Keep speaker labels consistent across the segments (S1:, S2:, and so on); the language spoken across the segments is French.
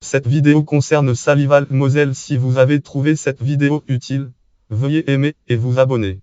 S1: Cette vidéo concerne Salival-Moselle. Si vous avez trouvé cette vidéo utile, veuillez aimer et vous abonner.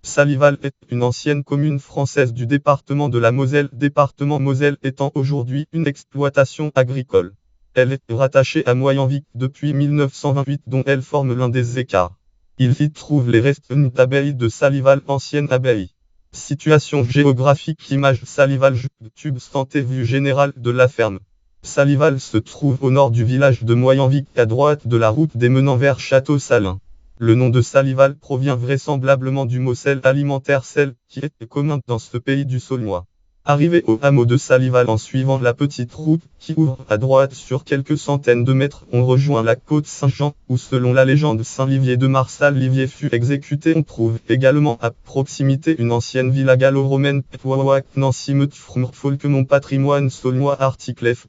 S1: Salival est une ancienne commune française du département de la Moselle. Département Moselle étant aujourd'hui une exploitation agricole. Elle est rattachée à Moyenvic depuis 1928 dont elle forme l'un des écarts. Il y trouve les restes d'une abbaye de Salival, ancienne abbaye. Situation géographique, image Salival, tube santé, vue générale de la ferme. Salival se trouve au nord du village de Moyenvic, à droite de la route démenant vers Château-Salins. Le nom de Salival provient vraisemblablement du mot sel alimentaire, sel, qui est commun dans ce pays du Saulnois. Arrivé au hameau de Salival en suivant la petite route qui ouvre à droite sur quelques centaines de mètres, on rejoint la côte Saint-Jean, où selon la légende Saint-Livier de Marsal-Livier fut exécuté. On trouve également à proximité une ancienne villa gallo-romaine, Nancy Folquemont patrimoine saulnois. Article F.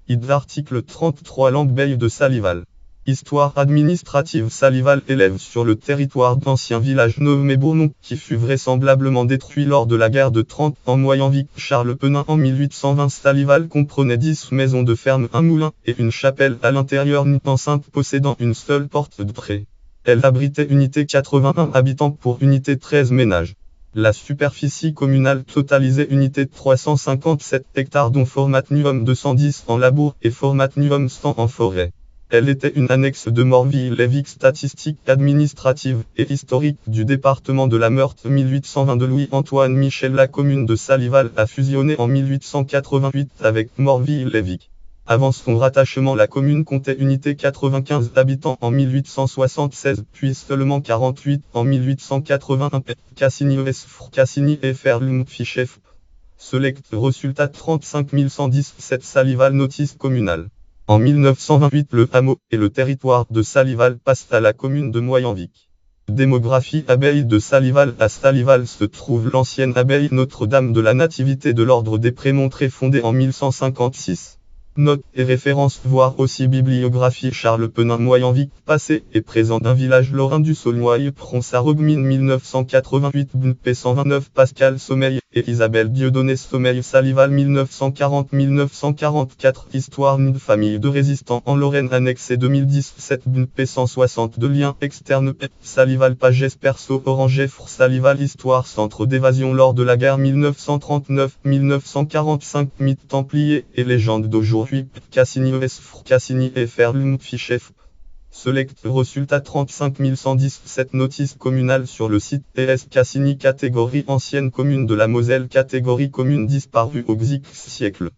S1: Id. Article 33 Langue de Salival. Histoire administrative. Salival élève sur le territoire d'ancien village nommé Bournon, qui fut vraisemblablement détruit lors de la guerre de 30 ans. Moyenvic, Charles Penin en 1820. Salival comprenait 10 maisons de ferme, un moulin et une chapelle à l'intérieur, une enceinte possédant une seule porte d'entrée. Elle abritait unité 81 habitants pour unité 13 ménages. La superficie communale totalisait unité 357 hectares dont formatnium 210 en labour et formatnium 100 en forêt. Elle était une annexe de Morville-Lévic, statistique administrative et historique du département de la Meurthe. 1820 de Louis-Antoine Michel. La commune de Salival a fusionné en 1888 avec Morville-Lévic. Avant son rattachement, la commune comptait unité 95 habitants en 1876, puis seulement 48 en 1881. Cassini Cassini et Ferlum Fichef. Select résultat 35 117. Salival notice communale. En 1928, le hameau et le territoire de Salival passent à la commune de Moyenvic. Démographie. Abbaye de Salival. À Salival se trouve l'ancienne abbaye Notre-Dame de la Nativité de l'ordre des Prémontrés, fondée en 1156. Notes et références, voir aussi bibliographie. Charles Penin. Moyenvic, passé et présent d'un village lorrain du Saulnois. Pronsarogmine 1988. Bnp 129. Pascal Sommeil et Isabelle Dieudonné Sommeil. Salival 1940-1944. Histoire d'une famille de résistants en Lorraine, annexé 2017. Bnp 162. Liens externes. Salival, pages perso Oranger. Salival, histoire centre d'évasion lors de la guerre 1939-1945. Mythe templier et légende d'aujourd'hui. Cassini Cassini et Ferlum Fichef. Select résultat 35 117. Notice communale sur le site ES Cassini. Catégorie ancienne commune de la Moselle. Catégorie commune disparue au XIIe siècle.